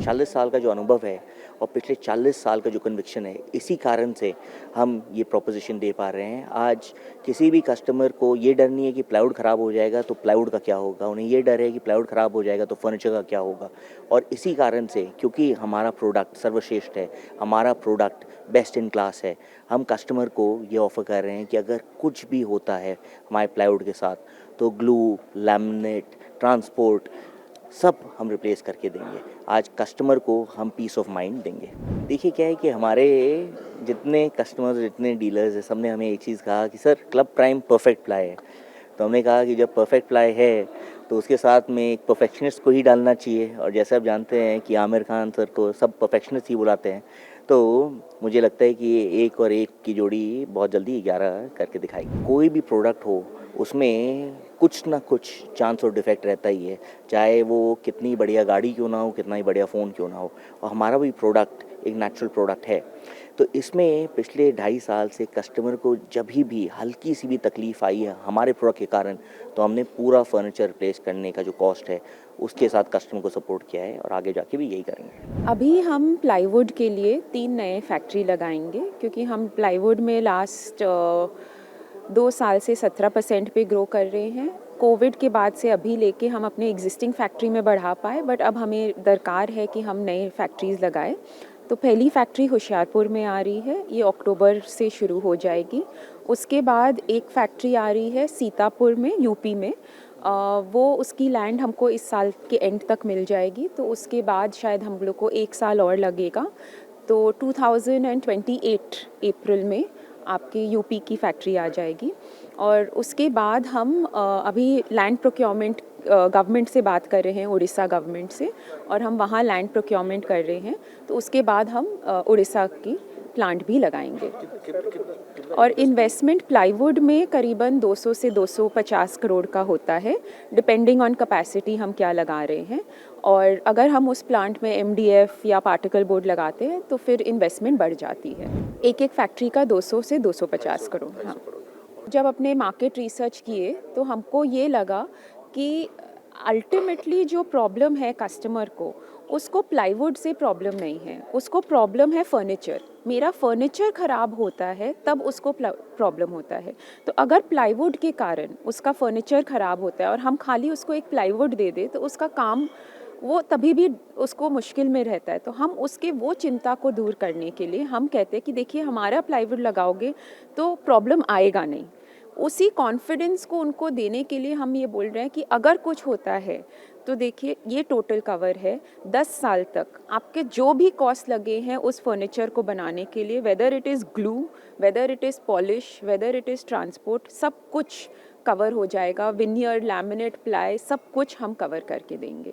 40 साल का जो अनुभव है और पिछले 40 साल का जो कन्विक्शन है, इसी कारण से हम ये प्रोपोज़िशन दे पा रहे हैं। आज किसी भी कस्टमर को ये डर नहीं है कि प्लाईवुड ख़राब हो जाएगा तो प्लाईवुड का क्या होगा, उन्हें ये डर है कि प्लाईवुड ख़राब हो जाएगा तो फर्नीचर का क्या होगा। और इसी कारण से, क्योंकि हमारा प्रोडक्ट सर्वश्रेष्ठ है, हमारा प्रोडक्ट बेस्ट इन क्लास है, हम कस्टमर को ये ऑफ़र कर रहे हैं कि अगर कुछ भी होता है हमारे प्लाईवुड के साथ, तो ग्लू, लैमिनेट, ट्रांसपोर्ट सब हम रिप्लेस करके देंगे। आज कस्टमर को हम पीस ऑफ माइंड देंगे। देखिए क्या है कि हमारे जितने कस्टमर्स, जितने डीलर्स हैं, सब ने हमें एक चीज़ कहा कि sir club prime perfect ply है। तो हमने कहा कि जब परफेक्ट प्लाई है तो उसके साथ में एक परफेक्शनिस्ट को ही डालना चाहिए, और जैसे आप जानते हैं कि आमिर खान सर को सब परफेक्शनिस्ट ही बुलाते हैं। तो मुझे लगता है कि ये 1 और 1 की जोड़ी बहुत जल्दी 11 करके दिखाएगी। कोई भी प्रोडक्ट हो उसमें कुछ ना कुछ चांस और डिफेक्ट रहता ही है, चाहे वो कितनी बढ़िया गाड़ी क्यों ना हो, कितना ही बढ़िया फ़ोन क्यों ना हो। और हमारा भी प्रोडक्ट एक नेचुरल प्रोडक्ट है। तो इसमें पिछले 2.5 साल से कस्टमर को जब भी हल्की सी भी तकलीफ़ आई है हमारे प्रोडक्ट के कारण, तो हमने पूरा फर्नीचर रिप्लेस करने का जो कॉस्ट है उसके साथ कस्टमर को सपोर्ट किया है, और आगे जाके भी यही करेंगे। अभी हम प्लाईवुड के लिए 3 नए फैक्ट्री लगाएंगे, क्योंकि हम प्लाईवुड में लास्ट 2 साल से 17% पे ग्रो कर रहे हैं। कोविड के बाद से अभी लेके हम अपने एग्जिस्टिंग फैक्ट्री में बढ़ा पाए, बट अब हमें दरकार है कि हम नए फैक्ट्रीज़ लगाएं। तो पहली फैक्ट्री होशियारपुर में आ रही है, ये अक्टूबर से शुरू हो जाएगी। उसके बाद एक फैक्ट्री आ रही है सीतापुर में, यूपी में। वो उसकी लैंड हमको इस साल के एंड तक मिल जाएगी, तो उसके बाद शायद हम लोग को 1 साल और लगेगा। तो 2028 अप्रैल में आपकी यूपी की फैक्ट्री आ जाएगी। और उसके बाद हम अभी लैंड प्रोक्योरमेंट गवर्नमेंट से बात कर रहे हैं, उड़ीसा गवर्नमेंट से, और हम वहाँ लैंड प्रोक्योरमेंट कर रहे हैं। तो उसके बाद हम उड़ीसा की प्लांट भी लगाएंगे। और इन्वेस्टमेंट प्लाईवुड में करीबन 200 से 250 करोड़ का होता है, डिपेंडिंग ऑन कैपेसिटी हम क्या लगा रहे हैं। और अगर हम उस प्लांट में MDF या पार्टिकल बोर्ड लगाते हैं तो फिर इन्वेस्टमेंट बढ़ जाती है। एक एक फैक्ट्री का 200 से 250 करोड़। हाँ, जब अपने मार्केट रिसर्च किए तो हमको ये लगा कि अल्टीमेटली जो प्रॉब्लम है कस्टमर को, उसको प्लाईवुड से प्रॉब्लम नहीं है, उसको प्रॉब्लम है फर्नीचर। मेरा फर्नीचर ख़राब होता है तब उसको प्रॉब्लम होता है। तो अगर प्लाईवुड के कारण उसका फर्नीचर ख़राब होता है और हम खाली उसको एक प्लाईवुड दे दें तो उसका काम वो तभी भी उसको मुश्किल में रहता है। तो हम उसके वो चिंता को दूर करने के लिए हम कहते हैं कि देखिए हमारा प्लाईवुड लगाओगे तो प्रॉब्लम आएगा नहीं। उसी कॉन्फिडेंस को उनको देने के लिए हम ये बोल रहे हैं कि अगर कुछ होता है तो देखिए ये टोटल कवर है 10 साल तक। आपके जो भी कॉस्ट लगे हैं उस फर्नीचर को बनाने के लिए, whether it is glue, whether it is polish, whether it is transport, सब कुछ कवर हो जाएगा। विनियर, लैमिनेट, प्लाई, सब कुछ हम कवर करके देंगे।